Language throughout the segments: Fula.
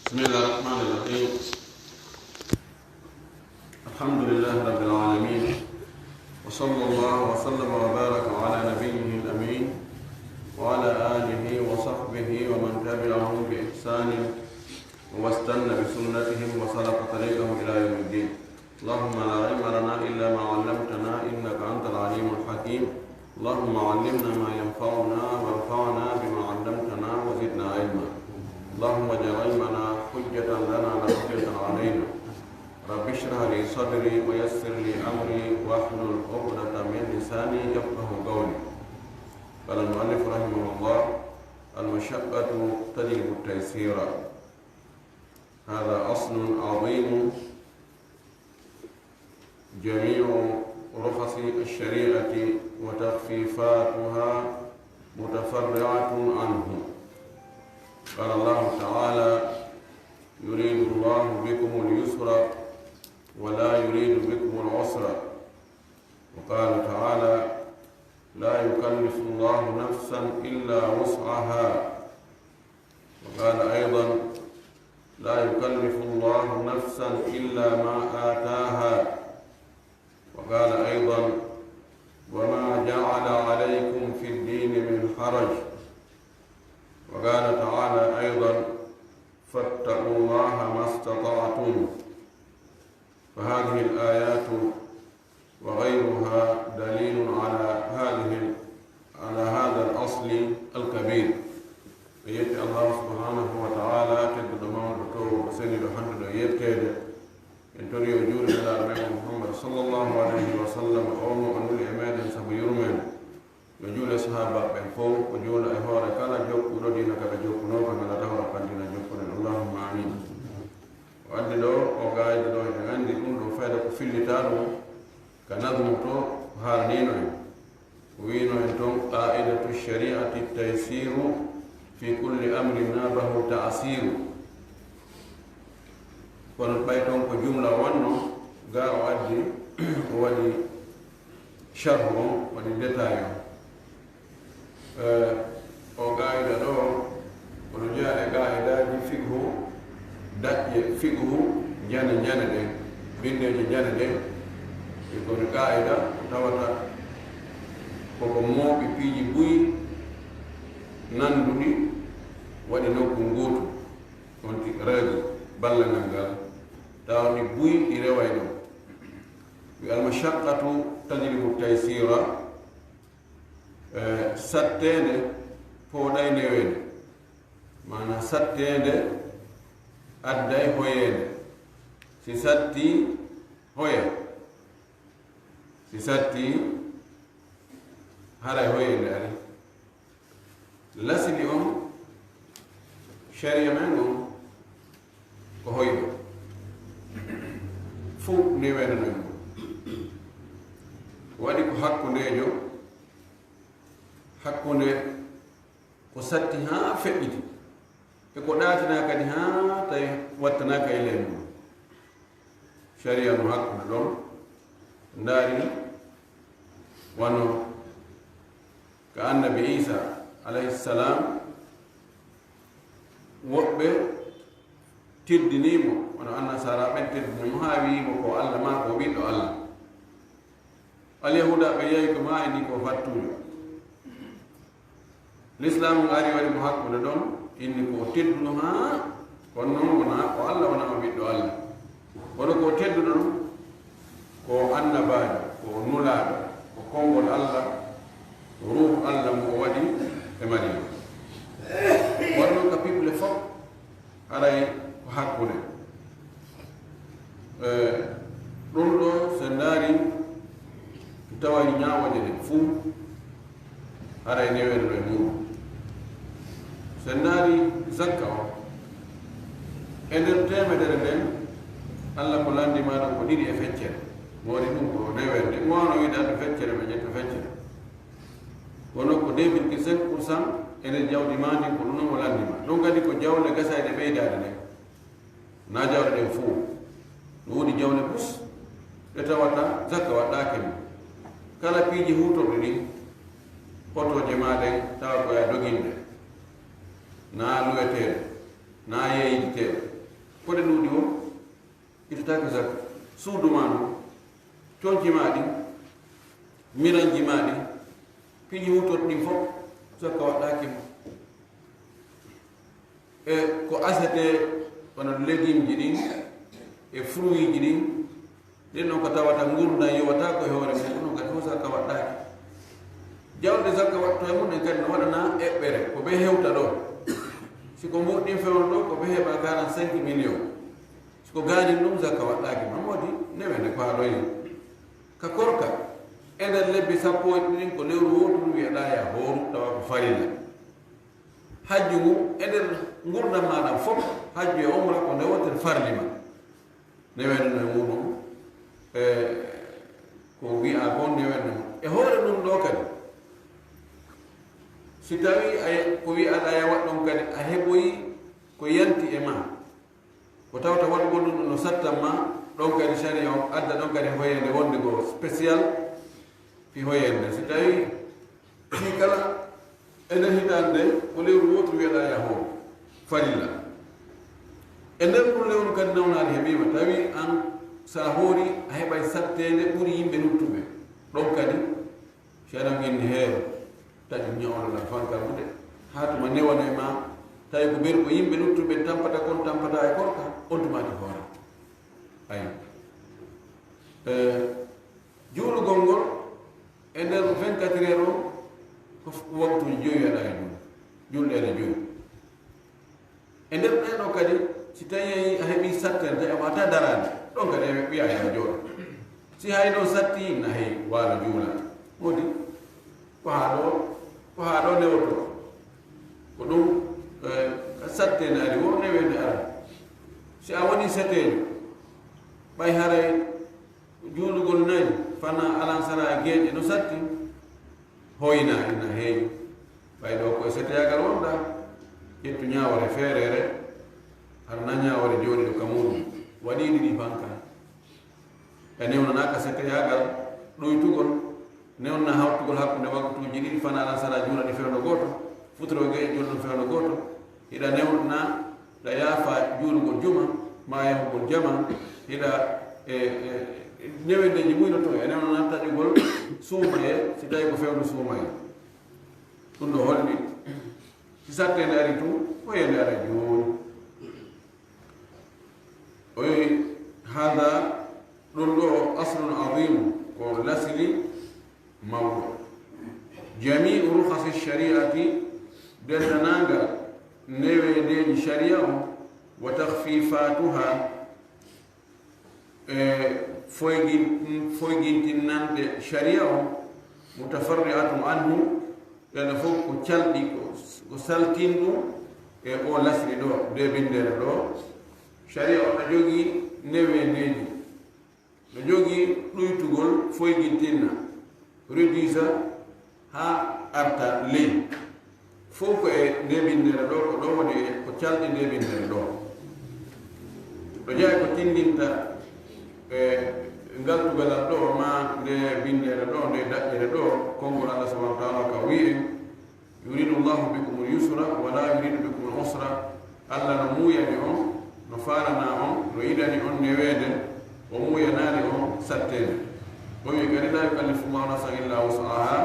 بسم الله الرحمن الرحيم. الحمد لله رب العالمين، وصلى الله وسلم وبارك على نبيه الأمين وعلى آله وصحبه ومن تبعهم بإحسان واستنى بسنتهم وسلك طريقهم إلى يوم الدين. اللهم لا علم لنا إلا ما علمتنا إنك أنت العليم الحكيم. اللهم علمنا ما ينفعنا وانفعنا بما علمتنا وزدنا علما. اللهم اجعل علمنا حجة لنا لا حجة علينا. رب اشرح لي صدري ويسر لي أمري واحلل عقدة من لساني يفقهوا قولي. قال المؤلف رحمه الله: المشقة تجلب التيسير. هذا أصل عظيم جميع رخص الشريعة وتخفيفاتها متفرعة عنه. قال الله تعالى: يريد الله بكم اليسر ولا يريد بكم العسر. وقال تعالى: لا يكلف الله نفسا إلا وسعها. وقال أيضا: لا يكلف الله نفسا إلا ما آتاها. وقال أيضا: وما جعل عليكم في الدين من حرج. وقال تعالى أيضا: فاتقوا الله ما استطعتم. فهذه الآيات وغيرها دليل على هذا الأصل الكبير. يأتي الله سبحانه وتعالى تجد موضوع وسني لحد يبتدئ انتوني وجود إلى محمد صلى الله عليه وسلم أوم أن الإمام سبيرمن وجود صحابة بنفو وجود أهوار كلا جوك ودينا كلا جوك نوكا من الدهور قدنا جوك اللهم آمين. وعند دو وقاعد دو عندي كل فائدة في اللتانو كنظمتو هارنينو وينو انتم قاعدة الشريعة التيسير في كل أمر نابه تعسير. kono ɓayton ko jumla wonno ga o addi o waɗi charhu on waɗi détail o gayida ɗo oɗo jeeya e gayidaji fiqhu daƴƴe fiqhu jane ɗe bindeje jane ɗe kono gayida tawata koko mooɓi piiji buyi nanduɗi waɗi nokku nguutu onti règle ballangal ngal tawni buy ɗi reway ɗo. wi almashaqqatu tajlibu taysira. sattede pooɗay newede, mana sattede adday hoyede. si satti hoya, si satti haray hoyede ari. lasili on sharia men on ko hoyɗo fuu newede non waɗi ko hakkunde ko satti ha feƴƴiti e ko ɗatina kadi ha tawi wattanaka e ley mum. sharia no hakkude ɗon ndaari wano ka annabi Isa alayhi salam woɓɓe teddinimo wono annasara ɓen teddinimo ha wiimo ko Allah ma ko ɓiɗɗo Allah. alyahuda ɓe yehi ko ma eni ko fattujo. l'islam ari waɗi mo hakkude ɗon inni ko tedduno ha kono noon wona ko Allah wona o ɓiɗɗo Allah. kono ko tedduɗo ɗum ko annabajo, ko nulaɗo, ko konngol Allah, ruhu Allah mo waɗi e Mariam. wonno ka piɓle fof haray ko hakkude. ɗum ɗo so ndaari tawani ñawoje ɗe fuu haray newere ɗo e muɗum. so ndaari zakka o e nder temedere nden Allah ko landima ɗon ko ɗiɗi e feccere. mo waɗi ɗum ko newere nde wano wiɗaɗo feccere ɓe ƴetta feccere wono ko 2,5% enen jawdi ma ndi ko ɗum noon o landima. ɗum kadi ko jawle gasayde ɓeydade nde na jawle ɗen fuu. no woni jawle bus ɗe tawata zakka waɗɗake ni. kala piiji hutorɗe ɗi potoje maɗen tawa koye doginde na luweteɗe na yeyiteɗe koɗe ɗuuɗi o ittataake zakka suudu ma ɗum coñci ma ɗi miranji ma ɗi piiji hutot ɗin fof zakka waɗɗaaki mo e ko asete wono légume ji ɗin e fruit ji ɗin ɗin ɗon ko tawata ngurdan yowata ko e hoore mum ɗum kadi fof zakka waɗɗaaki jawɗe zakka watto e mum ɗen kadi no waɗana eɓɓere ko ɓe hewta ɗo siko murɗin fewno ɗo ko ɓe heɓa 45 millions siko gaanin ɗum zakka waɗɗaaki ma modi newene ko haɗoyi ka korka e nder lebbi sappo e ɗiɗin ko lewru wotuɗum wiyeɗa ya hooru tawa ko farilla hajju ngu e nder ngurdam maɗam fof hajju e omra ko nde wotere farli ma newene no e muɗum ko wi'a gon newene mum e hoore ɗum ɗo kadi si tawi ko wi'aɗa ya waɗ ɗon kadi a heɓoyi ko yanti e ma ko tawta waɗugol ɗum no sattan ma ɗon kadi sharia o adda ɗon kadi hoyende wonde go spécial fi hoyende si tawi fi kala e nder hitande ko lewru wotu wiyeɗa ya hoo farilla e nder ɗum lewru kadi nawnaade heɓima tawi an sa hoori a heɓay sattede ɓuri yimɓe luttuɓe ɗon kadi sharia ginni heewa taƴum ñawnoɗa fankal mude haa tuma newano e ma tawi ko ɓeri ko yimɓe luttuɓe tampata kon tampata e korka on tumati hoore ayi juulugol ngol e nder 24 heures o ko waktuji joyi aɗa e juul julɗeɗe joyi e nder ɗeɗo kadi si tawi a heeɓi sattede a wata darade ɗon kadi e ɓiya yaa jooɗo si hay ɗo satti na hey waalo juulata modi ko haa ɗo newoto ko ɗum sattede ari wo newede ara si a woni setejo ɓay haray juulugol nayi fana alansara geeƴe no satti hoyna ina heewi ɓay ɗo koye seteyagal wonɗa ƴettu ñawore feerere har na ñawore jooɗi ɗo ka muɗum waɗiɗi ɗi fanka e newnanaka seteyagal ɗoytugol newna hawtugol hakkude waktuji ɗiɗi fana alansara juulaɗi fewno gooto futoro geeƴe julɗum fewno gooto hiɗa newna ɗa yaafa juulugol juma ma yahugol jama hiɗa newendeji muynoto e newnana taƴugol suumaye si tawi ko fewno suumaye ɗum ɗo holli si sattede ari tum hoyende ara jooni oyi hada ɗum ɗo aslun adimu ko lasili mawɗo jamiu ruhasi shariati dendanagal newedeji sharia o wa tahfifatuha foygintinnande sharia o mutafarri'atun anhu ɗene fof ko calɗi ko saltinɗum e o lasri ɗo de bindere ɗo sharia o no jogii newedeji no jogii ɗoytugol foygintinna réduisa ha arta ley fof ko e ndebindere ɗo ko ɗo woni ko calɗi ndebindere ɗo ɗo jeeya ko tindinta e ngaltugalal ɗo ma nde bindere ɗo nde daƴƴere ɗo konngol allah subahana wa taala ka wi'e yuridu llahu bikum l yusra wala yuridu bikum l usra allah no muuyani on no farana on no yiɗani on newede o muuyanani on sattede o wi kadi la yukallifu llahu nafsan illa wusaha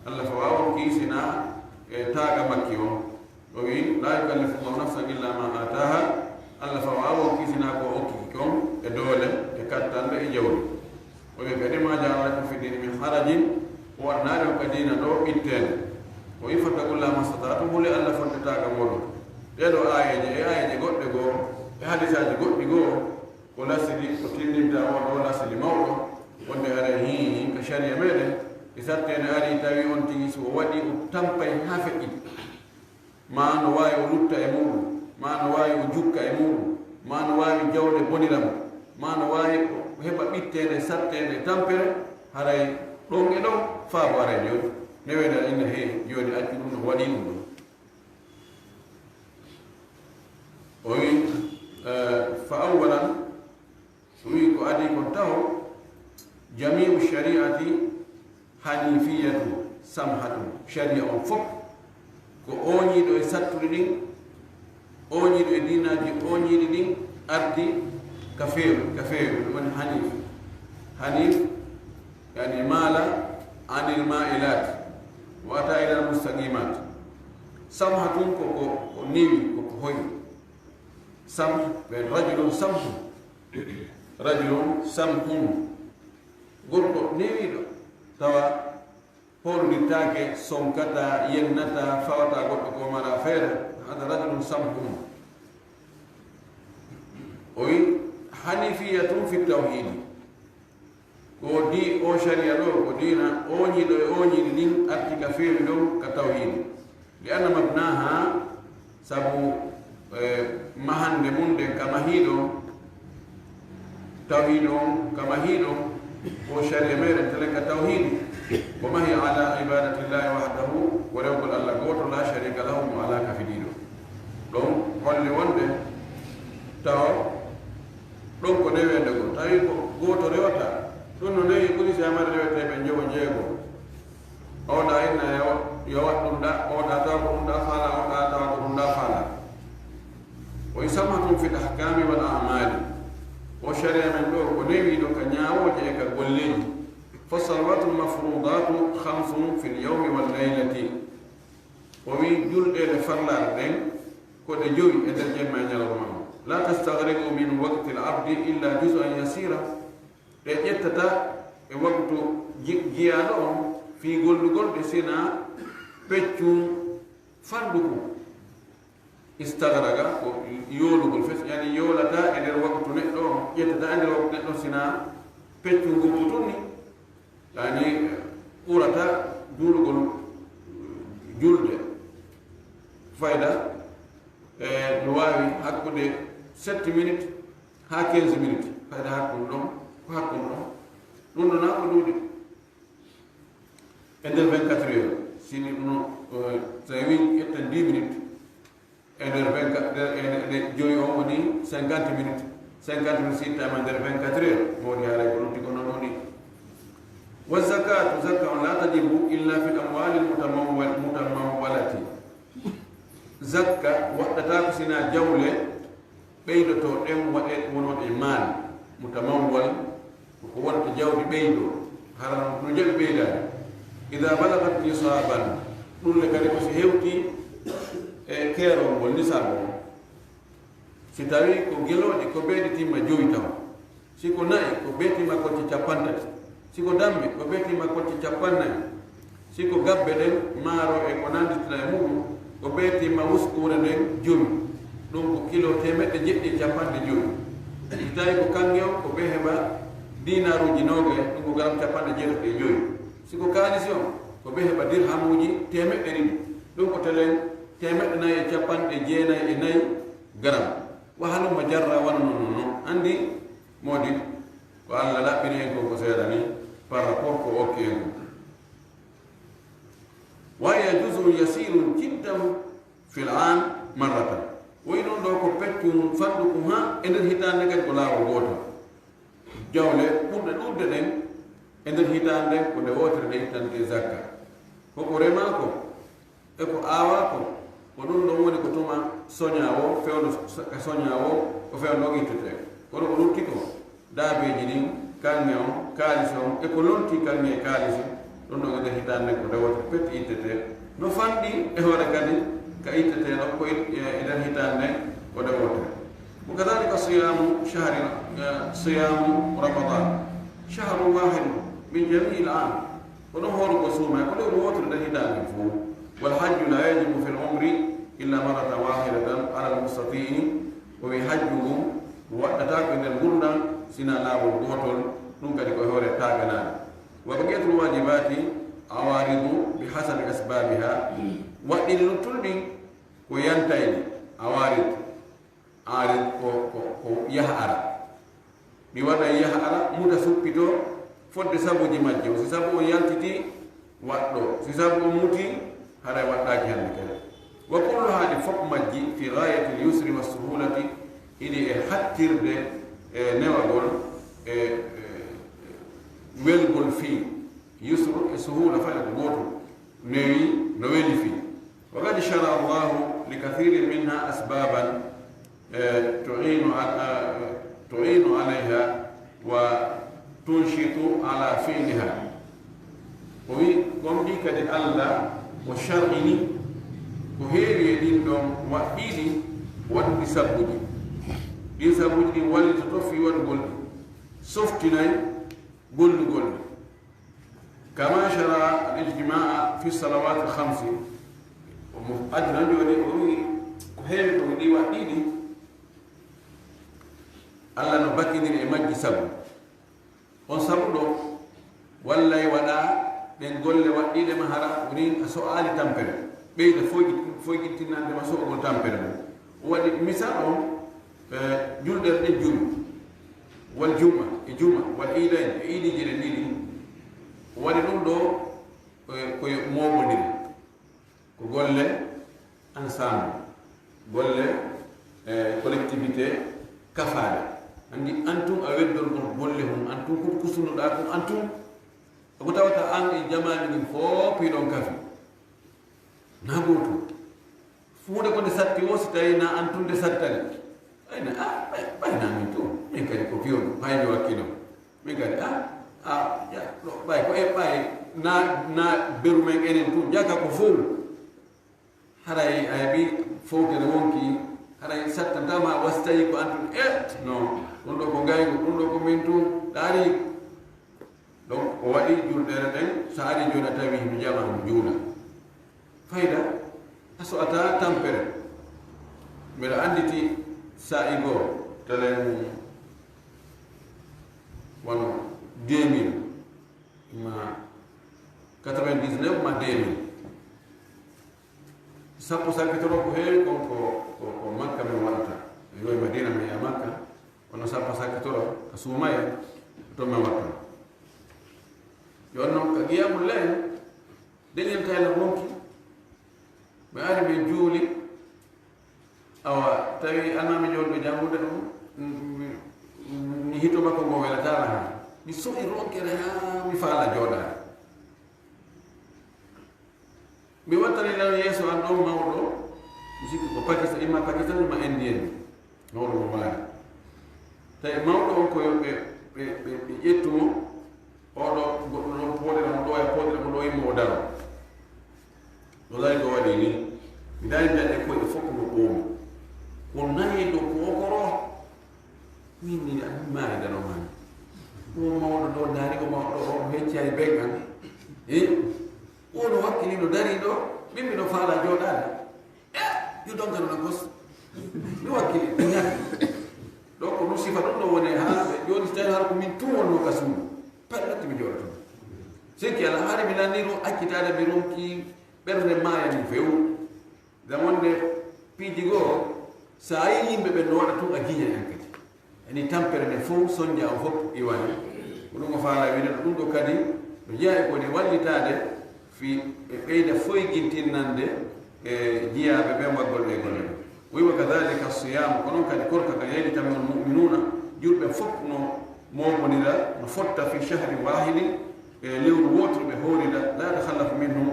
allah fa wawon kiisina e taaga makki on o wi la yukallifu llahu nafsan illa ma ataha allah fa wawon kiisina ko okkiki kon e doole e kattande e jawdi o wi kadi ma jaalakum fi dini min harajin o waɗnaade o ka diina ɗo ɓitteede o wi fattakullaha mastata'tum hule allah fonde taaga moɗon ɗeɗo ayeje goɗɗe goo e hadisaji goɗɗi goo ko lasili ko tindinta on ɗo lasili mawɗo wonde ara hi ko sharia meɗen e sattede ari tawi on tigi so o waɗi o tampay ha feƴƴiti ma no wawi o lutta e muɗum ma no wawi o jukka e muɗum ma no wawi jawde boniramo ma no wawi o heɓa ɓittede sattede tampere haray ɗon e ɗon faabo ara joni newede inna he joni accu ɗum no waɗi ɗum ɗo o wi fa awalan so wi ko adi kon taw jamiu shariati hanifiyatu samhatu sharia on fof ko oñiɗo e sattude ɗin oñiɗo e dinaji oñiɗi ɗin أرضي كفير من حنيف يعني مال عن المائلات وأتى إلى المستقيمات. سمحة كو نيوي كو هوي سمح بين رجل سمح غرقو نيوي دو توا هون ديتاكي سونكتا ينتا فوتا غرقو مانا فير هذا رجل سمح. وي حنيفية في التوحيد ودي او شريعة ودينا اوني لين ارتك فيه لهم كتوحيد لأن مبناها سبو مهن لمن كمهيدو توحيدو كمهيدو وشريعة ميرن تلك توحيد وما هي على عبادة الله وحده ولو قل الله قوت لا شريك له وعلى كفدينه لهم قل لونده تاو لهم كنوه دقو تاوي قوت ريوتا تنو نيي كل سيامر ريوتا بنجو جيغو أو دا إنا يوات دا أو دا تاكم دا خالا أو دا تاكم دا خالا. ويسمى في الأحكام والأعمال وشرع من دور ونيوي دو كنياو جيكا قولين. فالصلوات المفروضات 5 في اليوم والليلة ومي جل إلى فرلار دين كود جوي إدى الجمع يلغمه لا تستغرقوا من وقت العبد إلا جزءا يسيرا رجتتا وقت جيالهم في قول بسنا بيتشو فندقو استغرق يولو بالفس يعني يولتا إلى الوقت نحن يتتا إلى الوقت نحن سنا بيتشو قبطوني يعني قولتا جول جولد فايدة نواوي هكو دي 7 minutes ها 15 minutes فايدة هكو نون ناكو دودي ender 24 heures sini no sawi etten 10 minutes ender 24 de joyi o woni 50 minutes sitta ma nder 24 heures modi haala ko lutti ko noni. والزكاة زكاة لا تجب إلا في الأموال المتمولة زكاة وقتها سنا جولة بيدو ام ونوت المال متمول وقوة جولة بيدو هرم نجل بيدا إذا بلغت نصابا نقول لك أنك سيهوتي كيرو والنسابو سيتاوي كو جلو دي كو بيدي تيما جويتاو سيكو ناي كو بيدي ما كنت تشابانتت siko dambe ko beti makoti chapanna siko gabbe den maro e ko nandi tla mudu ko beti ma uskure den jumi dum ko kilo temedde jeddi chapande jumi tay ko kangyo ko beheba dinaru jinoge dum ko garam chapande jeddi joyi siko kalisio ko beheba dirhamuji temedde ni dum ko telen temedde nay chapande jeena e nay garam wa halu majarra wanno andi modi ko alla labbini ko seedani par rapport ko okkengo وهي جزء يسير جدا في العام مرة وينون دوكو بيتون فندقها إن الهتان نكت كلا وغوتا جولة قد دين إن الهتان نكت كلا وغوتا دين تنتزاكا كوكو رماكو إكو آواكو ونون دووني كتوما سونياو فيونو سونياو وفيونو نوغي تتك ونون نوتيكو دابي جنين كالميون كاليسيون إكو لونتي كالمي كاليسيون ɗum ɗo ede hitande ko rewata pet ittete no fanɗi e hoore kadi ka ittete ɗo ko eden hitande ko rewotere وكذلك صيام رمضان شهر واحد من جميع العام ونهار وصومه كل وتر ده hitande فو والحج لا يجب في العمر إلا مرة واحدة على المستطيع ويحجه وقتاك من الغنى سنا لا والغوتل نكدي كو هوري تاغنا وبقية الواجبات عوارض بحسب أسبابها وإن تلبي وينتهي عوارض عارض يهأر بوضع يهأر متسبتو فد سبو جمجو سبو ينتتي وقتو سبو موتي هذا وقتاك هنكذا وكل هذه فوق مجي في غاية اليسر والسهولة إلي حتر نوغل welgol fi yusru e suhula fala goto newi no weli fi وقد شرع الله لكثير منها أسبابا تعين عليها وتنشط على فعلها ومدي كدي الله وشرعني وهيري يدين دوم وإيدي ودي سبودي دي سبودي ولي تطفي ودي سفتناي قل كما شرع الاجتماع في الصلوات الخمس أجل أن يقولي هيري تودي وإيدي الله نبكي دي إمجي سبو on sabudo wallay wada den golle wadide mahara wurin so ali tampere beyda foygi tinande ma so go tampere wadi misalo julde de wal juma wal idain idi jere didi wadi dum do ko mobodir ko golle ensemble golle collectivité kafala andi antum a weddor ɗon golle hum antum ko kusunoɗa ɗum antum ko tawata an e jamani ɗin fof piɗon kafi na goto fuude ko nde satti o si tawi na antum nde sattani ayna ɓayna min to min kadi ko piyoɗo hayni wakkilo min kadi ɓay ko e ɓay na beru men enen tum jaka ko fof haray aybi fowtere wonki haray sattantama wasi tawi ko antum non ɗum ɗo ko ngaygu ɗum ɗo ko min tum ɗaari donc o waɗi julɗere ɗen so ari joni a tawi mi jama mi juula fayda a soɓata tampere mbiɗa anditi sa'i goo telen wono 2000 ma 99 ma 2000 sappo sakitoro ko heewi ko makka min waɗata yoy madina mi ya makka ono sappo sakitoro ka suumaya to min watta yon noon ka giyamul len deñel kayla wonki mi ari min juuli awa tawi almami joni ɗo jangude ɗum mi hito makko ngo welatala ha mi sohi ronkere ha mi faala jooɗade mi wattani law yeeso an ɗon mawɗo mi sikki ko pakistan imma pakistan ma indien mawɗo mo maari tawi mawɗo on koyo ɓe ƴettumo oɗo goɗɗo ɗon poɗira mo ɗo e poɗira mo ɗo yimmo o daro no lari ko waɗi ni mi dari daɗe koyɗe fof komo ɓoomi ko nayi ɗo kokoro min ni ami maari daromani o mawɗo ɗo daari o mawɗo o heccari beggan oɗo wakkilino dari ɗo min miɗo faala jooɗade yo donkanona gos mi wakkili ɗi ñakki ɗo ko ɗum sifa ɗum ɗo woni ha joni so tawi har ko min tum wonno ka suudu perɗatti mi jooɗa toon sikki ala haade mi lanniro accitade mi ronki ɓernde mayani few gam wonde piiji goo sa yi yimɓe ɓe no waɗa tun a jiña en kadi ani tampere nde fof soñdia o fof iwani ko ɗum o faala wiide ɗum ɗo kadi no jeeya koni wallitade fi ɓeyda foygintinnande e jiyaɓe ɓe waggol ɓe golle ɗo wiwa kadalika siyamu ko noon kadi korka ka yeyditami on muminuna julɓe fof no momonira no fotta fi chahri wahidi e lewru wotru ɓe hoorida la takhallafu minhu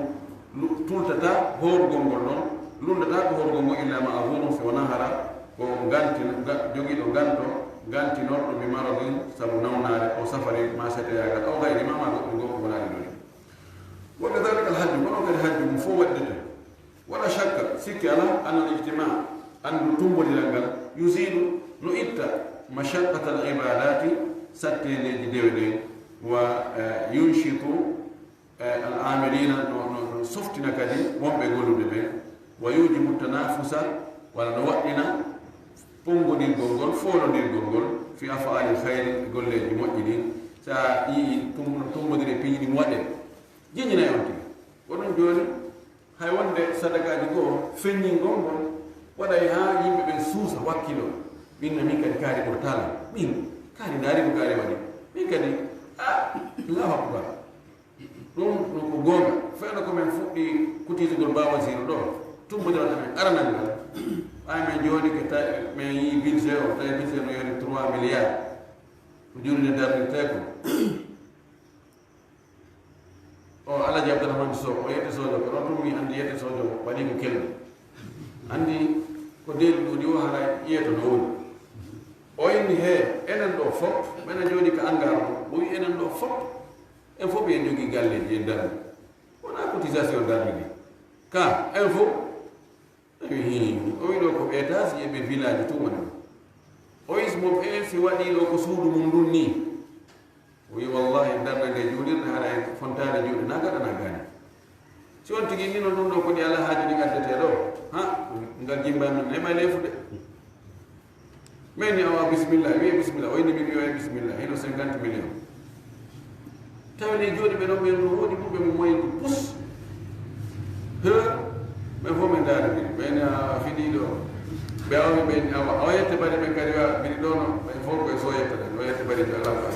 tultata hoorugol ngol ɗon lundata ko hoorugol ngo illa ma avunu so wona hara ko jogiiɗo gantinorɗo mi marodin sabu nawnare o safari ma seteyagal aw gayri mama goɗɗo ngo ko wonani ɗoni وكذلك الحج ولو كان الحج مفوضته ولا شك سكي على أن الاجتماع أن تنبل لنقل يزيد نؤت مشقة العبادات ستي لجديد وينشط العاملين سفتنا كذي وهم بيقولوا به ويوجب التنافس ولا نوئنا بونغو دي غونغول فولو دي غونغول في أفعال الخير يقول لي مؤمنين سا تنبل دي بيجي مؤمن jiñina yon tigi wonon joni hay wonde sadakaji goo feññi gongon waɗay ha yimɓe ɓe suusa wakkilo minno min kadi kaari ɓurtala min kaari daari ko kaari waɗi min kadi allahu akbar ɗum ɗum ko gonga fewno komin fuɗɗi kutisugol bawasiro ɗo tumbodirata men aranal ngal ɓay men joni ke min yi budget o tawi budget no yoni 3 milliards ko juride darnirte ko o alaji abdourahmane sow o yette sojo ko ɗon ɗum mi andi yette sojo waɗi ko kelɗo andi ko ko deeli ɗuuɗi o hara yeeto no woni o inni he enen ɗo fof mena jooɗi ko engagement o wi enen ɗo fof en fof ɓe jogii galleji e darde wona cotisation darde ɗi ka en fof o wi ɗo ko ɓeetas yeɓe village tuma ɗum o wi mo ɓe si waɗi ɗo ko suudu mum ndun ni o wi wallahi darde nde juulirde hara en fontade juuɗe na gaɗana gaani si on tigi nino ɗum ɗo kodi ala haaji ɗi gaddete ɗo ha ngal jimba min nema leefude mais ni awa bisimilla wiye bisimilla o inni min wiyoye bisimilla heno 50 million tawine jooɗi ɓe ɗon ɓe ɗum woɗi ɗum ɓe mo moyndi pus he mais fof min daari ɗin ɓene a fiɗi ɗo ɓe awi ɓe awa yette mbaɗi ɓe kadi wa mbiɗi ɗono ɓe fof koye so yetta ɗen o yette mbaɗi jo ala ko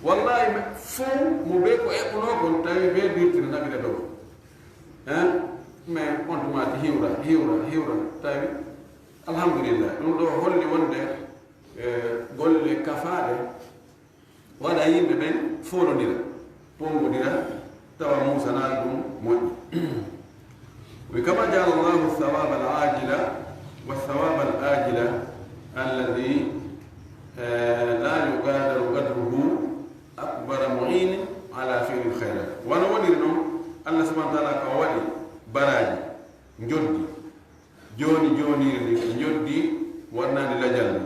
wallahi fof mo ɓe ko eɓɓuno kon tawi ɓe dirtire naɓire ɗo mais on tumati hiwra tawi alhamdulillah ɗum ɗo holli wonde golle kafaɗe waɗa yimɓe ɓen folodira pongodira tawa musanal ɗum moƴƴi wi kama jala llahu thawaba al ajila wa thawaba al ajila alladi la yugadaru qadruhu akbara muinin ala fi'li lkhairat wana waɗiri ɗon allah subahana taala ka waɗi baraji joddi joni joniri ndi joddi wannani lajal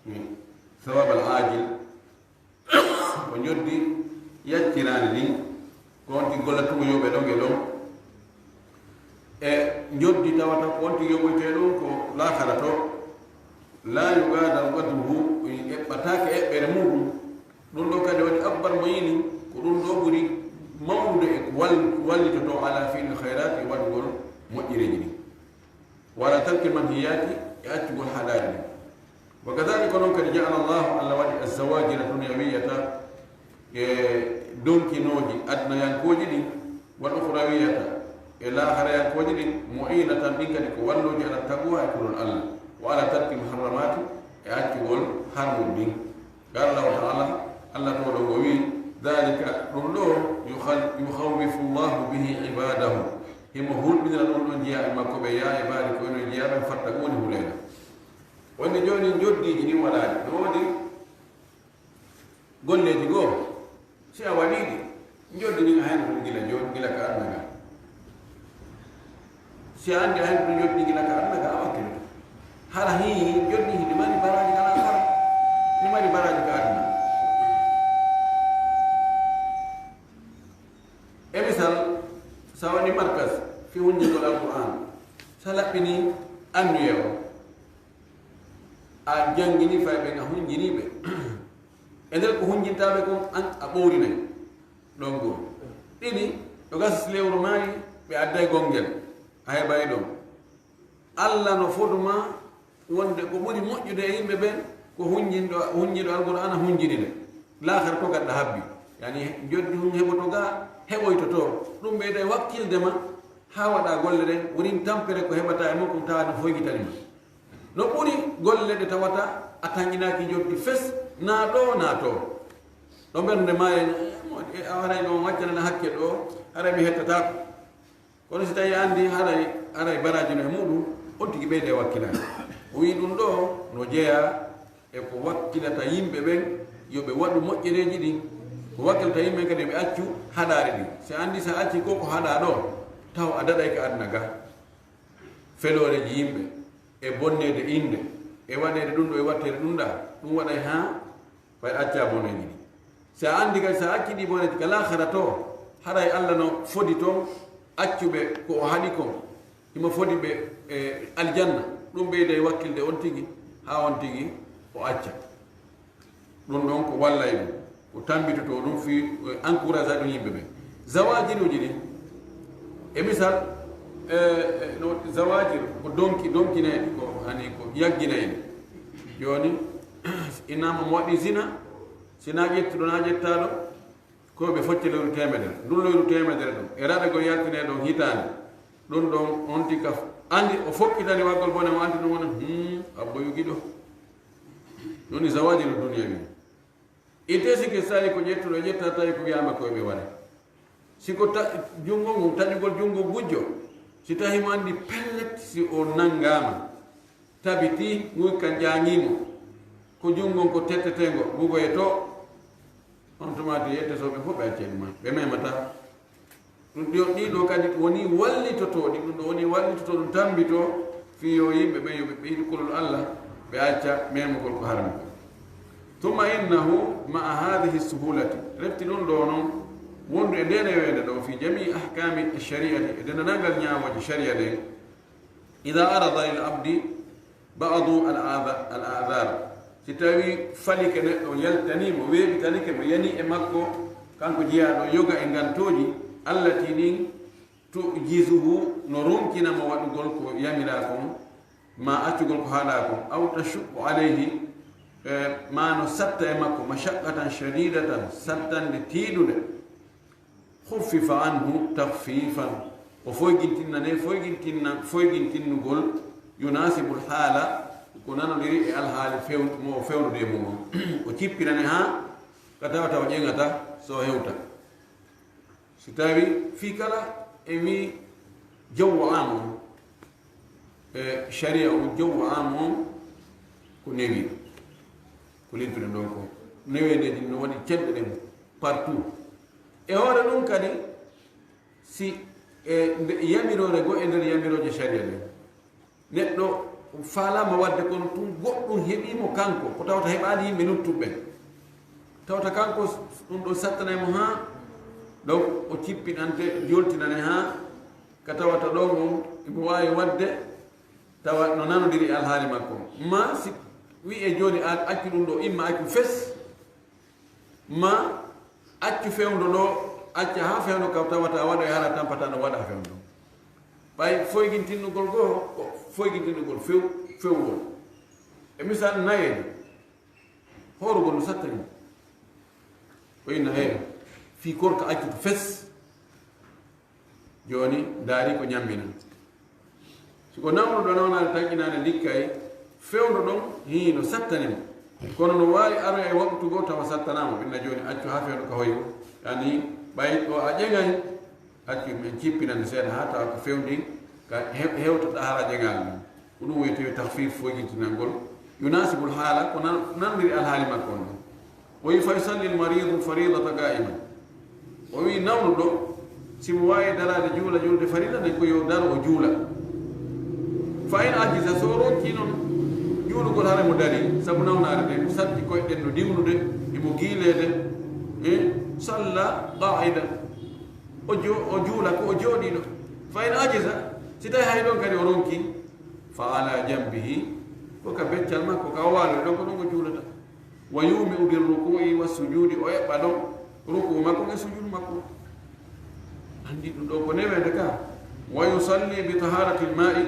ni thawab al ajil ko joddi yaccirani ni ko wonti gollatugo yoɓe ɗon e ɗon e joddi tawata ko wonti yoɓoyte ɗon ko lakara to la yugadal qadruhu eɓɓatake eɓɓere muɗum ɗum ɗo kadi waɗi akbar mo yini ko ɗum ɗo ɓuri mawnude e wallitoto ala fi'li khairat e waɗugol moƴƴireji ɗi wala tarki manhiyati e accugol haɗari ɗi wa kadhalika noon kadi jaala llahu allah waɗi azawajira dunyawiyata e donkinoji adnayankoji ɗin wal ukhrawiyata e laharayankoji ɗin mu'inatan ɗin kadi ko walloji ala taqwa e kulol allah wa ala tarki muharramati e accugol harmum ɗin qala allahu taala allah to ɗo o wi dhalika ɗum ɗo yukhawwifu llahu bihi ibadahu himo hulɓinira ɗum ɗon jiya e makko ɓe ya e baali ko eno jiya ɓen fatta ko woni huleena wonde joni joddiji ɗin waɗaani no woodi golleji goo si a waɗiɗi joddi ɗin a hen ɗum gila joni gila ka adna ga si a andi a hen ɗum joddi gila ka adna ga a wakkilto hara hi joddi hiɗi mari baraji kala hara ni mari baraji ka adna e misal sa waɗi markas fi hunjigol alquran sa laɓɓini annuye o a jangini fay ɓe a hunjiniɓe e nder ko hunjintaɓe ko an a ɓowrinayi ɗon goo ɗiɗi ɗo gasa lewru maayi ɓe adday gongel a heɓayi ɗon allah no foduma wonde ko ɓuri moƴƴude e yimɓe ɓen ko hunjiɗo alquran a hunjini de lahara to gaɗɗa habbi yani joddi hun heɓoto ga heɓoytoto ɗum ɓeyda e wakkildema ha waɗa golle ɗen wonin tampere ko heɓata e makko tawa no foygitanima no ɓuri golle ɗe tawata a tañƴinaki joddi fes na ɗo na to ɗo ɓernde ma a waray ɗon waccanane hakke ɗo haray mi hettatako kono si tawi andi haray baraji no e muɗum on tigui ɓeyde e wakkilani o wi ɗum ɗo no jeeya e ko wakkilata yimɓe ɓen yoɓe waɗu moƴƴereji ɗin ko wakkilta yimɓe kadi ɓe accu haɗare ɗi si andi sa acci ko ko haɗa ɗo taw a daɗay ka adna ga feloreji yimɓe e bonnede inde e waɗede ɗum ɗo e wattere ɗum ɗa ɗum waɗay ha fay acca boneji ɗi sa andi kadi sa acci ɗi boneji ka lahara to haɗay allah no fodi toon accuɓe ko o haɗi kon himo fodi ɓe e aljanna ɗum ɓeyde wakkilde on tigi ha on tigi o acca ɗum ɗon ko wallay ɗum ko tambitoto ɗum fi encouragé ɗum yimɓe ɓe zawajiruji ɗi e misal no zawajir ko donkineɗi ko hani ko yagginayɗi joni inama mo waɗi zina sina ƴettuɗo na ƴettaɗo ko ɓe focce lewru temedere ɗum lewru temedere ɗum e raɗa go yaltine ɗon hitande ɗum ɗon on tika andi o fokkitani waggol bone mo andi ɗum wona abbo yugiɗo ɗoni zawajiru duniya wi ite sike sali ko ƴettuɗo ƴetta tawi ko wiyama koyeɓe waɗa siko jungo mum taƴugol jungo gujjo si tawi mo andi pellet si o nangama tabiti nguy kan jangimo ko jungon ko tettetengo bugo e to on tomati yette so be fo be acceni ma be memata dum ɗiɗo kadi woni wallitotoɗi ɗum ɗo woni wallitoto ɗum tambito fiyo yimɓe ɓe yoɓe ɓeydi kolol allah ɓe acca memugol ko harmi ko tuma innahu maa hadihi suhulati refti ɗum ɗo noon wondu e ndene wende ɗo fi jami ahkami shariati e dendanangal ñamoje sharia ɗen ida arada lil abdi badu al adar si tawi falike neɗɗo yaltanimo weeɓitanike mo yani e makko kanko jeyaɗo yoga e ngantoji allati nin tujizuhu no runkinamo waɗugol ko yamira kon ma accugol ko haala kon aw tashuqu alayhi ma no satta e makko mashaqqatan shadidatan sattande tiiɗude khuffifa anhu takhfifan o foygintinnane foygintinnugol yunasibul haala ko nanodiri e alhaali mo fewnude mum o cippinane ha ka tawata o ƴeŋata so hewta si tawi fi kala e wi jawwo am on e sharia o jawwo am on ko newi ko lintude ɗon ko neweneji no waɗi ceɗɗe ɗen partout e hoore ɗum kadi si e yamirore go e nder yamiroje sharia ɗen neɗɗo faalama wadde kono tun goɗɗum heɓimo kanko ko tawata heɓani yimɓe luttuɓe tawata kanko ɗum ɗo sattanaymo ha ɗo o cippinante joltinane ha ka tawata ɗon on imo wawi wadde tawa no nanodiri alhaali makko ma si wi e joni a accu ɗum ɗo imma accu fes ma accu fewdo ɗo acca ha fewdo ka tawata waɗa e hara tampata no waɗa fewdo ɓay foygintinnugol goo ko foygintinnugol fewgol e misal nayeede horugol no sattani o inna heeɗo fi korka accuto fes joni daari ko ñammina siko nawno ɗo nawnade taƴƴinade likkay fewdo ɗon hi no sattanimo kono no wawi aro e waɓtugo tawa sattanama inna joni accu ha fewdo ka hoygo yani ɓay ɗo a ƴeŋay accu en cippinande seeɗa ha tawa ko fewndi ka hewtoɗa haala ƴeŋal mum ko ɗum wiyete tahfif foygintinalngol yunasibul haala ko nandiri alhaali makko on ɗon o wi fa yusalli l maridu faridata qa'iman o wi nawnu ɗo simo wawi darade juula julde farida nden ko yo daro o juula fa in ajisa so ronki noon juulugol hara mo dari saabu nawnare nde satti koyɗen no diwnude imo giilede e salla qa'idan o juula ko o jooɗiɗo fa in ajisa si tawi hay ɗon kadi o ronki fa ala jambihi ko ka beccal makko ka waalo ɗon ko ɗon ko juulata wa yumiu birruku'i wa sujudi o eɓɓa ɗon ruku makko e sujudu makko andi ɗum ɗo ko newede ka wa yusalli bi taharati lma'i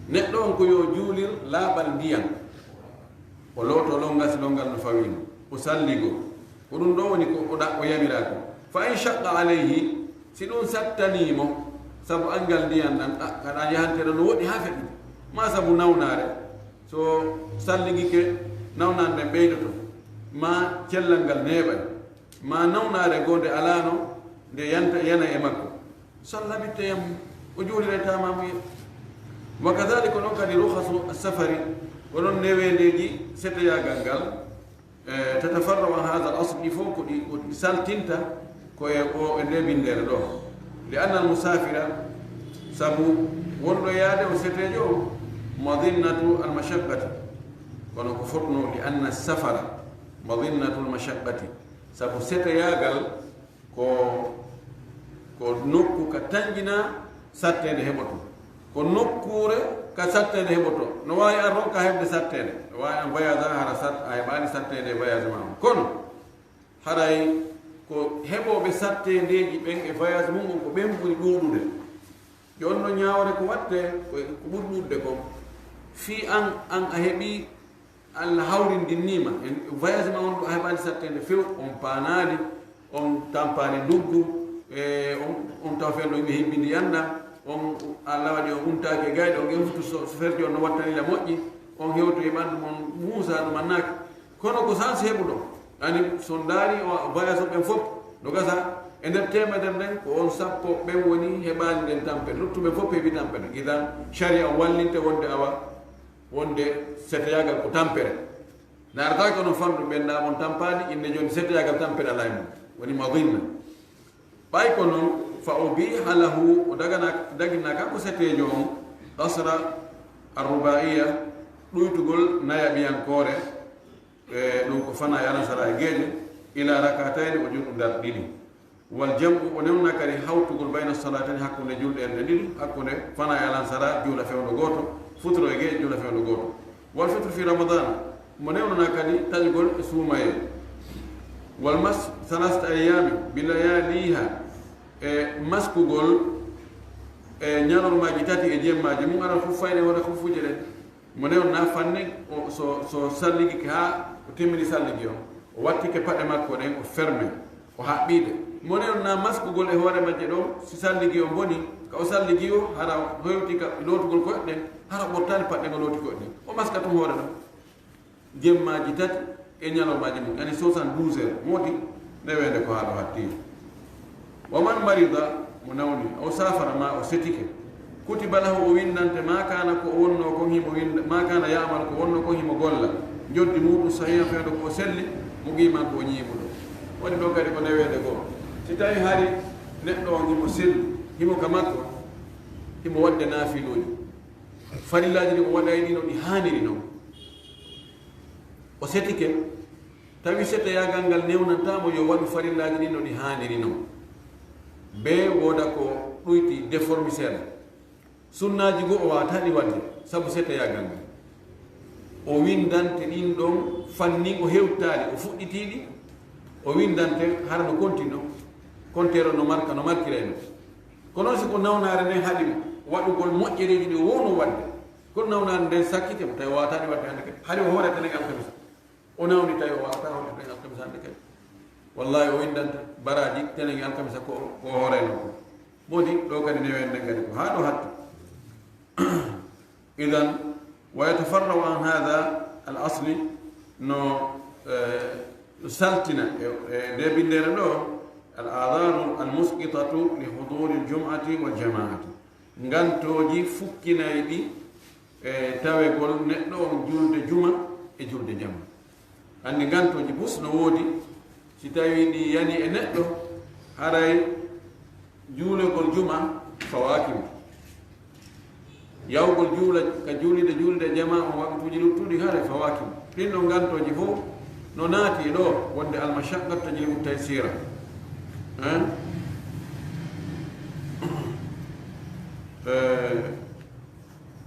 neɗɗo on ko yo juulir laaɓal ndiyam o looto longas longal no fawino o salligo ko ɗum ɗo woni ko o yamira ko fa in shaqqa alayhi si ɗum sattanimo sabu angal ndiyam ɗan kaɗa yahanteɗo no woɗɗi ha feɗɗi ma sabu nawnare so salligike nawnare nden ɓeydoto ma cellal ngal neeɓay ma nawnare goo nde alano nde yana e makko salla bitteyam o juulire tamamuye wa kadhalika noon kadi ruhasu safari onon newendeji seteyagal ngal tatafarra an hada al asl ɗi fof ko ɗi saltinta koye o e nde bindere ɗo li anna al musafira sabu wonɗo yaade o setejo o madinnatu al mashaqqati kono ko fotno li anna safara madinnatu al mashaqqati sabu seteyagal ko nokku ka tanjina sattede heɓoto ko nokkure ka sattede heɓoto no wawi an ronka heɓde sattede no wawi an voyage hara a heɓani sattede voyage ma kono haray ko heɓoɓe sattedeji ɓen e voyage mum ko ɓen ɓuri ɗuɗude jon no ñawre ko watte ko ɓuri ɗuɗde ko fi an a heeɓi allah hawrindinnima en voyage ma on ɗo a heɓani sattede few on panadi on tampani nduggu e on taw fen ɗo yimɓe hebbindi yanda on allah waɗi o untaki e gayɗe on geftu so ferdi on no wattanila moƴƴi on hewto e ɓandu mon muusa no mannaki kono ko sans heɓu ɗo ani son daari o voyage o ɓen fof no gasa e nder temedere nden ko on sappo ɓen woni heɓani nden tampere luttuɓe fof heeɓi tampere idan sharia o wallinte wonde awa wonde seteyagal ko tampere narataki onon fanɗu ɓenɗa on tampani inde joni seteyagal tampere alay mum woni madinna ɓay ko noon fa ubiha lahu o daginaka ko setejo on qasra arrubaiya ɗuytugol nayaɓiyankore ɗum ko fana e alasara e geeƴe ila rakatayni o julɗu dar ɗiɗi wal jam'u o newna kadi hawtugol bayna salatani hakkude julɗe en ɗe ɗiɗi hakkude fana e alansara juula fewndo goto futuro e geeƴe juula fewndo goto wal fitru fi ramadana mo newnana kadi taƴugol e suumaye wal mas salasta ayami bilayaliha e maskugol e ñalormaji tati e jemmaji mum aɗa huffayde wona huffuje ɗen mo newna fanne so salligi ha o timmini salligi o wattike paɗe makko ɗen o ferme o haɓɓiɗe mo newna maskugol e hoore majje ɗo si salligi o boni ka o salligi o hara hoytika lootugol koye ɗen hara ɓortani paɗɗe ngo looti koye ɗen o maska tum hoore ɗon jemmaji tati e ñalormaji mum ani 72 heures modi newede ko haɗo hatti waman marida mo nawni o safara ma o setike kutiba lahu o windante ma kana ko wonno ko himo winda ma kana ya'mal ko wonno ko himo golla joddi muɗum sahiha feedo ko selli mo giman ko ñiimuɗo woni ɗo kadi ko newede goo si tawi hari neɗɗo on himo selli himo ka makko himo wadde naafiluji farillaji ɗi o waɗa ɗino ɗi haniri noon o setike tawi seteyagal ngal newnantamo yo waɗu farillaji ɗino ɗi haniri noon be woda ko ɗuyti déformi seeɗa sunnaji goo o wata ɗi wadde saabu seteyagal ngal o windante ɗin ɗon fanni o hewtali o fuɗɗitiɗi o windante hara no continue comptere no marka no markirayno kono noon siko nawnare nden haaɗimo waɗugol moƴƴereji ɗi o wowno wadde kono nawnare nden sakkitemo tawi o wawata ɗi wadde hande kadi haɗi o hoorete nden alkamisa o nawni tawi o wawata hoorete nden alkamisa hande kadi wallahi o windanta baraji tenen alkamisa ko hoorayno ko modi ɗo kadi newen nden kadi ko ha ɗo hatti idan wa yatafarrau an hada al asli no saltina e nde bindere ɗo al adaru al musqitatu li huduri al jum'ati wal jama'ati ngantoji fukkinayi ɗi e tawegol neɗɗo on julde juma e julde jamma andi ngantoji bus no woodi si tawi ɗi yani e neɗɗo haray juulegol juma fawakimo yawgol juula ka julde jama on waɓituji luttuɗi haray fawakimo ɗin ɗo ngantoji fof no naati ɗo wonde almashaqqat tajlibu taysira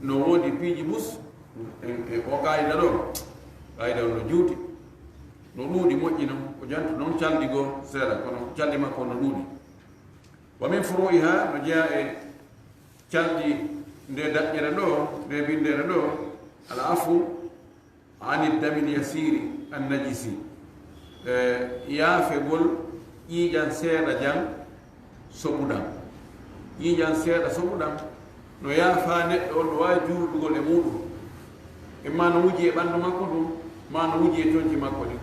no woodi piiji bus o qayida ɗo qayida on no juuti no ɗuuɗi moƴƴi noon ko jantu noon calɗi goo seeɗa kono calɗi makko no ɗuuɗi wa min furu'iha no jeeya e calɗi nde daƴƴere ɗo nde bindere ɗo al afu ani damil yasiri an najisi yaafegol ƴiiƴan seeɗa jan soɓuɗam ƴiiƴan seeɗa soɓuɗam no yaafa neɗɗo on no wawi juurɗugol e muɗum imma no wuji e ɓanndu makko ɗum ma no wuji e toñci makko ɗi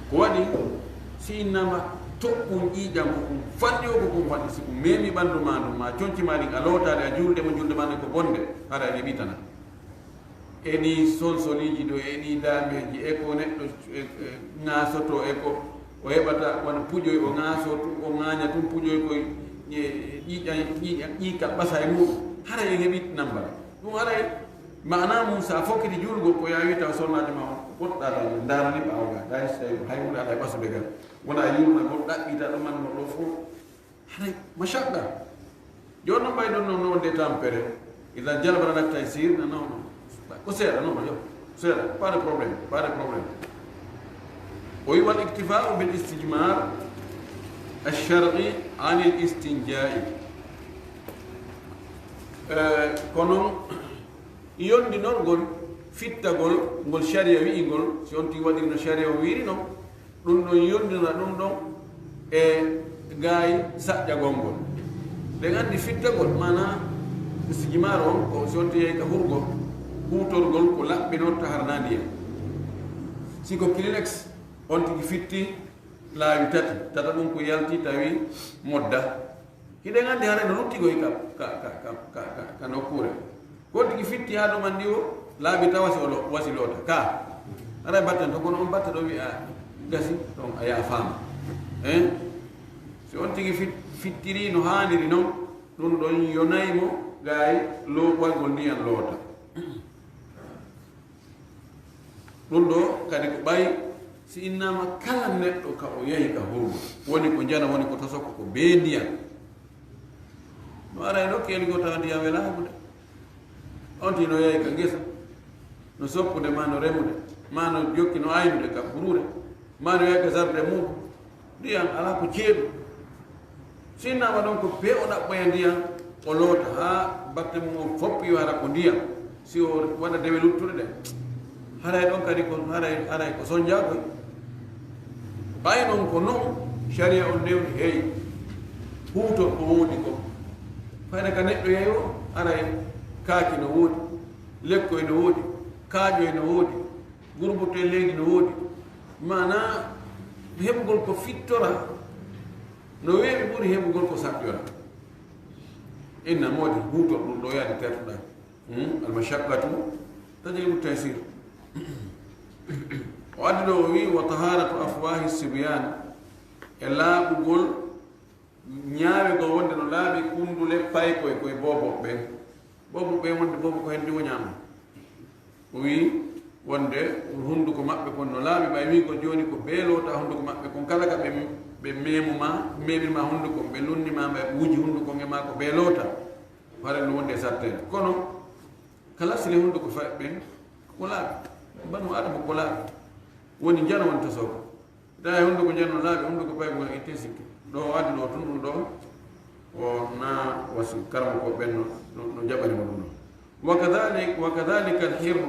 ko waɗi si innama toɓɓum ƴiiƴam ko ɗum fanɗi o ko ɗum waɗi si ɗum memi ɓanndu ma ɗum ma coñci ma ɗin a lootade a julde mo julde ma ɗen ko bonde hara ene ɓitana eni sonsoliji ɗo eni dameji e ko neɗɗo ŋasoto e ko o heɓata wona puƴoy o ŋaaso o ŋaaña tum puƴoy koye ƴiika ɓasa e muɗum hara en heɓi nambara ɗum haray mana mum sa fokkiti julgol ko yawi taw sonnaji ma on goɗɗaɗa darani ɓawga day so tawi hay hunde aɗa e ɓasude gal wona yurna goɗ ɗaɓɓita ɗo manno ɗo fof haray machaqqa joni noon ɓayɗon noon no wonde tampere ida jalbara nak taysir non non ko seeɗa non yo seeɗa pas de problème o wi wal iktifau bil istijmar alshar'i an il istinjai kono yondinolngol fittagol ngol sharia wi'ingol si on tigi waɗiri no sharia o wiiri noon ɗum ɗon yondina ɗum ɗon e gaayi saƴƴagol ngol ɗen anndi fittagol mana istijmar on ko si on ti yehi ka hurgol huutorgol ko laɓɓinotta harna ndiyam si ko clinex on tigi fitti laawi tata ɗum ko yalti tawi modda hiɗe gandi hara no luttigoy ka nokkure ko tigi fitti ha ɗuman ndi o laaɓi tawa wasi loota ka ara batten to kono on batta ɗo wiya gasi ɗon a yaa faama si on tigi fittiri no haaniri noon ɗum ɗon yonaymo gaay looɓoygol ndiyan loota ɗum ɗo kadi ko ɓay si innama kala neɗɗo ka o yahi ka hurgo woni ko jana woni ko tasokko ko bee ndiyan no ara e ɗo keeligo tawa ndiyam welaamu de on ti no yahi ka ngesa no soppude ma no remude ma no jokki no aynude ka burude ma no yahi ka sarde muɗum ndiyam ala ko ceeɗu si innama ɗon ko bee o ɗaɓɓoya ndiyam o loota ha batte mum o foppi yo hara ko ndiyam si o waɗa dewe luttude ɗe haray ɗon kadi ko haray ko soñjakoy ɓay noon ko noon sharia on ndewni heewi huuton ko woodi ko fayda ka neɗɗo yehi o aray kaaki no woodi lekkoye no woodi kaaƴoye no woodi gurbuto e leydi no woodi mana heɓugol ko fittora no weeɓi ɓuri heɓugol ko saɓƴora inna moodi huuton ɗum ɗo yaade tertuɗa almashaqqatu tajlibu taysir o addi ɗo o wi wa taharatu afwahi sibyan e laaɓugol ñaawegol wonde no laaɓi kundule paykoye koye boboɓe ɓe wonde bobo ko hen ndi o ñaama o wi wonde hunduko maɓɓe kon no laaɓi ɓay wi ko joni ko beelota hunduko maɓɓe kon kala ka ɓe memima hunduko ɓe lunnima ɓe wuji hunduko nge ma ko beelota hare no wonde sattede kono kala sile hunduko fa ɓen ko laaɓi banu adama ko laaɓi woni jana wonta soko da e hunduko janno laaɓi hunduko pay ko itte sikki ɗo waddi ɗo tun ɗum ɗo o na wasi karama ko ɓen no jaɓani mo ɗum ɗo wa kadhalika alhirru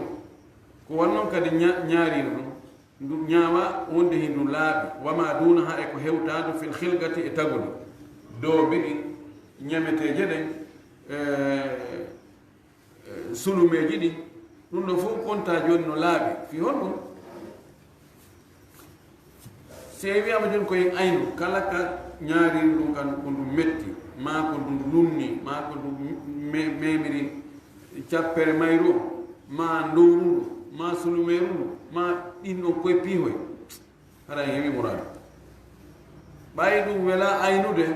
ko wonnoon kadi ñaarino ɗum ndu ñaawa wonde hi ndu laaɓi wama duna ha e ko hewtadu fil khilgati e tagude doobi ɗi ñameteje ɗen sulumeji ɗi ɗum ɗo fof konta joni no laaɓi fi hon ɗum se wiyama joni koyen aynu kala ka ñaariri ɗum kan ko ndu metti ma ko ndu lunni ma ko ndu memiri cappere mayru o ma ndowruɗo ma sulumeru ndu ma ɗin ɗon koye piihoy hara heewi muradu ɓayi ɗum wela aynude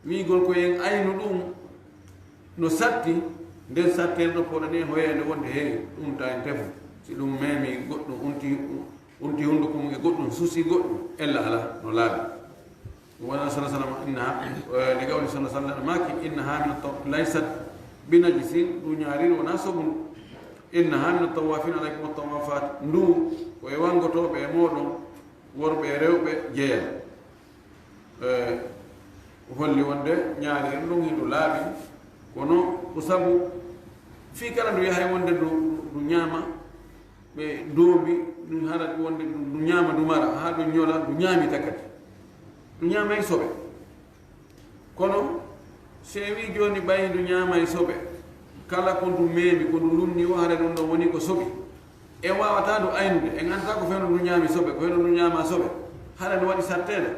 wigol koyen aynu ɗum no satti nden satten ɗo poɗa ni hoyede wonde heewi ɗum ta en tefu si ɗum memi goɗɗum unti hunduko mum e goɗɗum suusi goɗɗum ella ala no laaɓi wona sa sallam innaha li gawli sa sallam maki innaha min laysat binajisin ɗum ñaariri wona sobum innaha min altawafin alaykum altawafat ndu koye wangotoɓe e moɗon worɓe e rewɓe jeeya holli wonde ñaariri ɗum hindu laaɓi kono ko sabu fi kala ndu yahay wonde ndu ñaama ɓe doobi ɗum hara wonde ndu ñaama ndu mara ha ɗum ñola ndu ñaami takkati ndu ñaama e soɓe kono se wi joni ɓayi ndu ñaama e soɓe kala ko ndu meemi ko ndu lumni o hara ɗum ɗo woni ko soɓi e wawata ndu aynude e gandata ko fewno ndu ñaami soɓe ko fewno ndu ñaama soɓe hara ndu waɗi sattede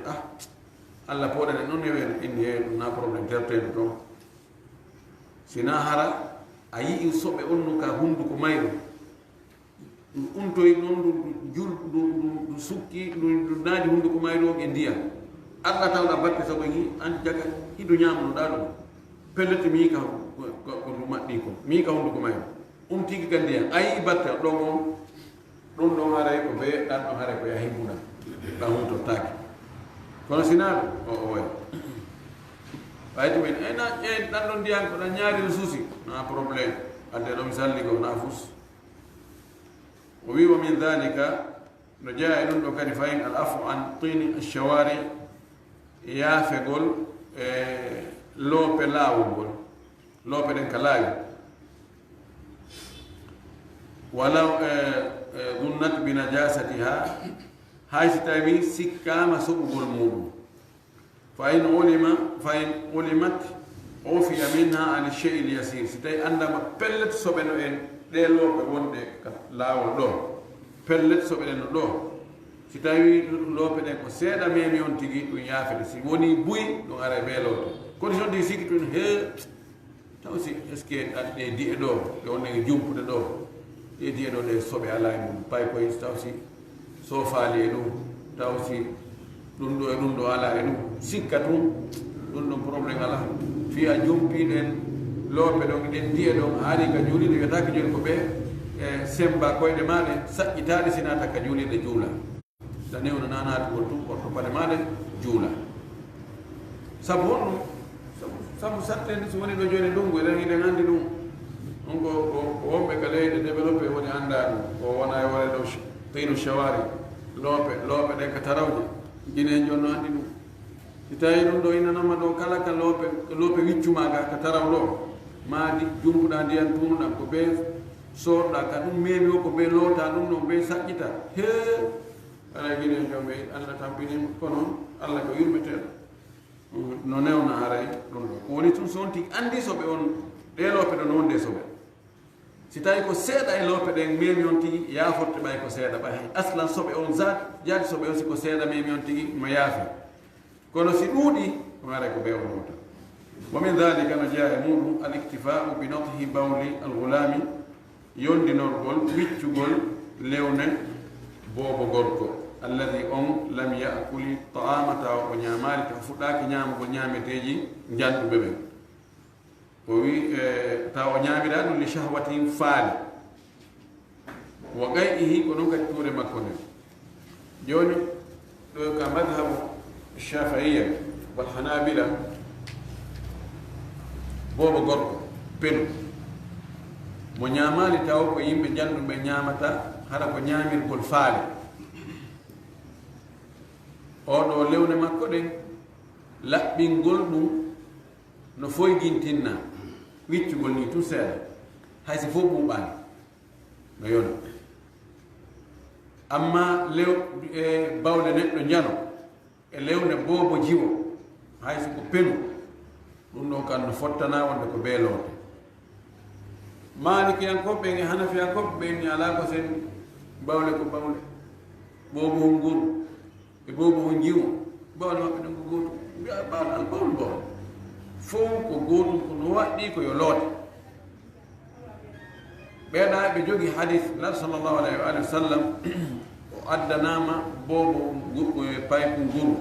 allah poɗane noon e weeno inni he ɗum na probléme tertede toon sina hara a yii soɓe onnu ka hunduko mayru ɗum untoyi noon ndu sukki ndu naaji hunduko mayru o e ndiyam allah tawɗa batte sago yi an jaga hiɗo ñamnoɗa ɗum pellete miika ko ndu maɗɗi ko miika hunduko mayru tigi ka ndiyam a yii batte ɗon on ɗum ɗon haray ko ɓe ɗan ɗon haray ko yahi mbuɗa ɗan huntottaki kono sina ɗum o oya ɓayti men ɗan ɗon ndiyam ko ɗan ñaari suusi na probléme adde ɗo mi salli ko na fus o wi wa min dhalika no jeeya e ɗum ɗo kadi fayin al afu an tini alshawari yaafegol e loope laawol ngol loope ɗen ka laawi walaw dunnat bi najasatiha hay si tawi sikkama soɓugol muɗum fa in ulimat ofiya minha an chey l yasir si tawi andama pellet soɓeno en ɗe loope wonɗe ka laawol ɗo pellet soɓeɗen no ɗo si tawi loope ɗen ko seeɗa memi on tigi ɗum yaafede si woni buy ɗum ara ɓe loote condition tigi sikki tun he taw si est ce que ɗe di'e ɗo ɗe wonɗe jumpude ɗo ɗe di'e ɗo ɗe soɓe ala e mum pay koye taw si so faali e ɗum taw si ɗum ɗo e ɗum ɗo ala e ɗum sikka tun ɗum ɗum probléme ala fiya jumpiɗen loope ɗon ɗen di'e ɗon haali ka juuliɗe wiyatake joni ko ɓe e semba koyɗe maɗe saƴƴitaɗe sinata ka juuliɗe juula dane ono nanati gol tun porto pade maɗe juula sabu honɗum sabu sattede so woni ɗo joni ndungu eɗen iɗen andi ɗum ɗum ko wonɓe ka leyɗe développé woni anda ɗum o wona e wore ɗo teyno chawari loope ɗen ka tarawje guine jonno andi ɗum si tawi ɗum ɗo innanama ɗo kala ka loope wiccumaga ka taraw ɗo ma jumpuɗa ndiyan tunuɗa ko ɓe sorɗa ka ɗum memi o ko ɓe loota ɗum ɗon ɓe saƴƴita he ala guine jomɓe allah tampinima kono allah ko yurmeteɗo no newna haray ɗum ɗo ko woni tun son tigi andi soɓe on ɗe loope ɗo no wonde soɓe si tawi ko seeɗa e loope ɗen memi on tigi yaaforte ɓay ko seeɗa ɓay aslan soɓe on zat jaati soɓe on siko seeɗa memi on tigi mo yaafi kono si ɗuuɗi ɗum haray ko ɓe on wota wa min dhalika no jeeya e muɗum al ictifau bi nothi bawli al gulami yondinorgol wiccugol lewne boobo gorko alladi on lam yakuli ta'ama tawa o ñamali tawa fuɗɗaki ñamugol ñameteji janɗuɓe ɓen o wi tawa o ñamira ɗum li shahwatin faale wa gayɗihi ko ɗum kadi tuure makko nden joni ɗo ka madhabu shafaiya wal hanabila boobo gorko pelu mo ñamali taw ko yimɓe janɗuɓe ñamata hara ko ñamirgol faale oɗo lewne makko ɗen laɓɓingol ɗum no foygintinna wiccugol ni tun seeɗa haysi fof ɓuuɓani no yona amma lew e bawle neɗɗo jano e lewne boobo jiwo haysi ko penu ɗum ɗon kan no fottana wonde ko beeloote malikiyankoɓe e hanafiyankoɓe ɓe ni ala ko sen bawle ko bawle boobo hon nguru e boobo hon jiwo bawle maɓɓe ɗon ko gootum mbiya bawle al bawle bawle fof ko gootum kono waɗɗi ko yo loote ɓeeɗa ɓe jogi hadis la sallllahu alayhi wa sallam o addanama boobo payku nguru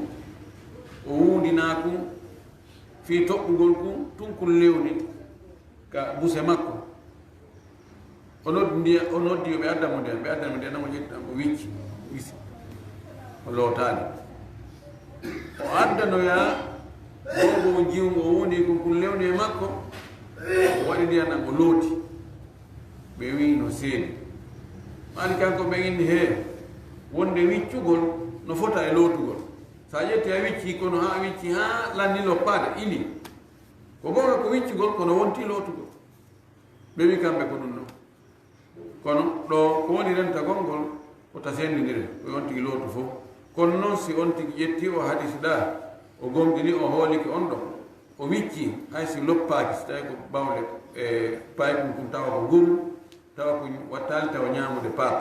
o wundinaku fi toɓɓugol kum tun kun lewni ka buse makko o noddi yo ɓe addamo ndiyan namo ƴettiɗam o wicci wisi o lootani o addanoya boobo o jiwngo o wondi kun lewni e makko o waɗi ndiyan ɗam o looti ɓe wi no seedi mani kanko ɓe inni he wonde wiccugol no fota e lootugol sa ƴetti a wicci kono ha wicci ha lanni loppaade ini ko gonga ko wiccugol kono wonti lootugol ɓe wi kamɓe ko ɗum ɗo kono ɗo ko woni renta gongol ko tasendidire ko on tigi lootu fof kono noon si on tigi ƴetti o hadis ɗa o gomɗini o hooliki on ɗo o wicci haysi loppaaki so tawi ko bawle e paykum kum tawa ko nguru tawa ko wattali tawa ñamude paap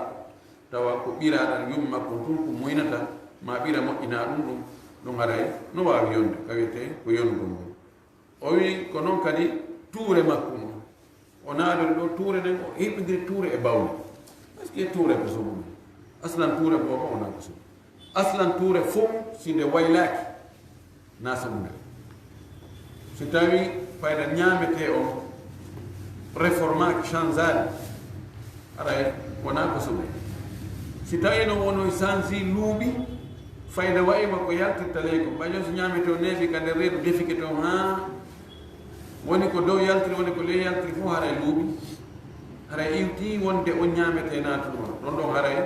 tawa ko ɓiraɗan yum makko tun ko moynata ma ɓira moƴƴina ɗum ɗum haray no wawi yonde ka wiyete ko yondugol ngol o wi ko noon kadi tuure makko mo o naadori ɗo tuure nden o hiɓɓidiri tuure e bawle par ce que tuure ko soɓum aslan tuure booba wona ko soɓum aslan tuure fof si nde waylaki na saɓude so tawi fayda ñamete o réformaki changeade aray wona ko soɓe si tawi no wono changi luuɓi fayda wayima ko yaltirta ley ko ɓaƴon so ñamete o neefi ka nder reedu defike to ha woni ko dow yaltiri woni ko ley yaltiri fof haray luuɓi haray iwti wonde on ñamete natuɗuma ɗon ɗon haray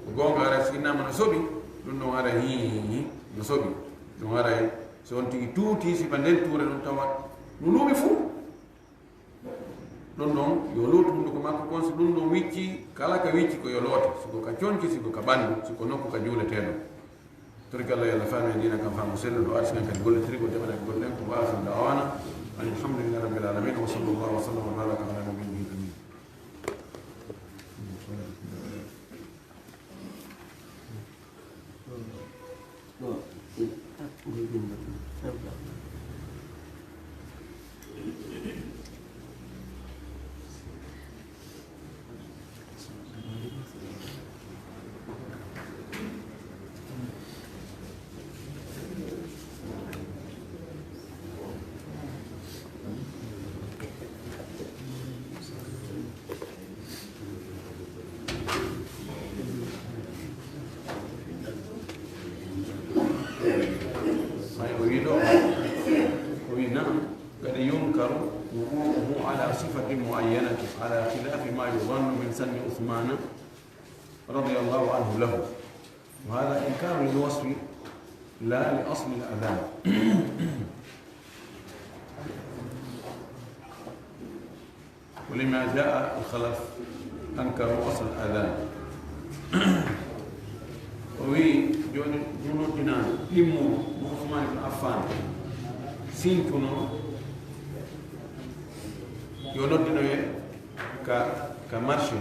ko gonga haray sinnama no soɓi ɗum ɗon haray hi no soɓi ɗum haray so on tigi tuuti siba nden tuure ɗum tawat no luuɓi fuu ɗon ɗon yo lootu hunduko makko kon so ɗum ɗon wicci kala ka wicci ko yo loote siko ka coñci siko ka ɓanndu siko nokku ka juuleteɗo torki allah yallah faami e dina kam faamu sellu ɗo arsinan kadi golletiri ko jaɓaɗa ko gollen ko waasan dawana alhamdulillahi rabbil alamin wa sallallahu wa sallam wa baraka ala nabiyyihi amin قد ينكر وقوعه على صفة معينة على خلاف ما يظن من سن عثمان رضي الله عنه له، وهذا إنكار للوصف لا لأصل الأذان. ولما جاء الخلف أنكروا أصل الأذان. وي جونو دينان لمو عثمان بن عفان سينكونو يونودينوye ka marché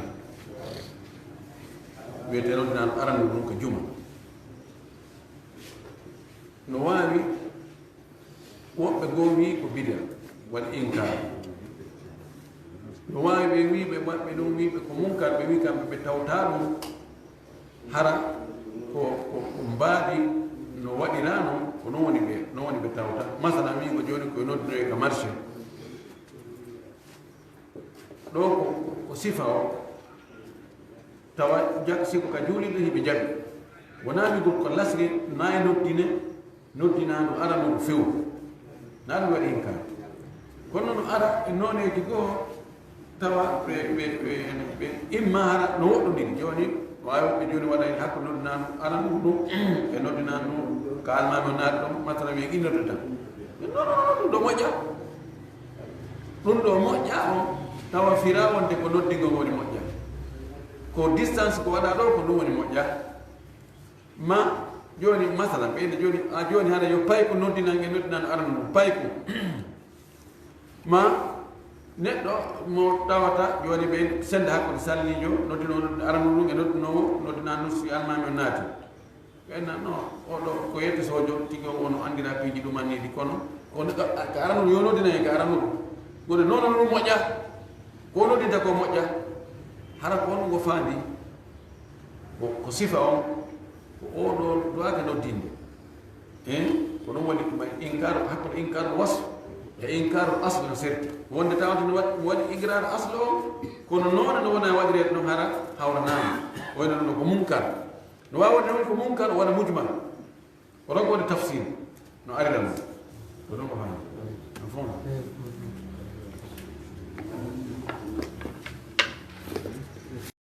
wiyeteno dinan arande ɗum ko juma no wawi woɓɓe goo wi ko bidel waɗi inkar, no wawi ɓe wiɓe maɓɓe ɗum wiɓe ko munkar, ɓe wi kamɓe ɓe tawta ɗum hara ko mbaɗi no waɗirano ko non woni ɓe tawta. Masala wi ko joni koye noddinoye ka marché ɗo ko sifa o tawa siko ka juuliɗo hiɓe jaɓi wona wigol ko lasri na e noddinano ara no few na ɗum waɗi inkar. kono no ara e noneji goo tawa ɓe imma hara no woɗɗodiri joni wawi woɓɓe joni waɗa hakko noddinano ara ɗum ɗum e noddinano ɗum ka almami o naati ɗon masala wi innode tan non ɗum ɗo moƴƴa, ɗum ɗo moƴƴa on tawa fira wonde ko noddigo woni moƴƴa, ko distance ko waɗa ɗo ko ɗum woni moƴƴa. Ma joni masala ɓeyde joni joni haɗa yo payko noddinan e noddinan arano ɗum payko ma neɗɗo mo tawata joni ɓe sende hakkude sallijo noddinowo arano ɗum e noddinowo noddinan no si almami o naati ɓenna non oɗo ko yettisojo tigi o wono andira piiji ɗumannidi kono ka arano yo noddina e ka arano ɗum gode noon ɗum moƴƴa ko noddinta ko moƴƴa hara ko on go faandi ko sifa on ko oɗo duwaka noddinde ko ɗum waɗi ɗum inkaru hakkude inkaru wasf e inkaru asle no serti wonde tawde no waɗi igrare asle o kono noone no wona waɗirede ɗum hara hawranama wayno ɗum ko munkar no wawi wonde ko munkar waɗa mujmal o ɗon ko waɗi tafsir no arira mum ko ɗum ko faandi no fon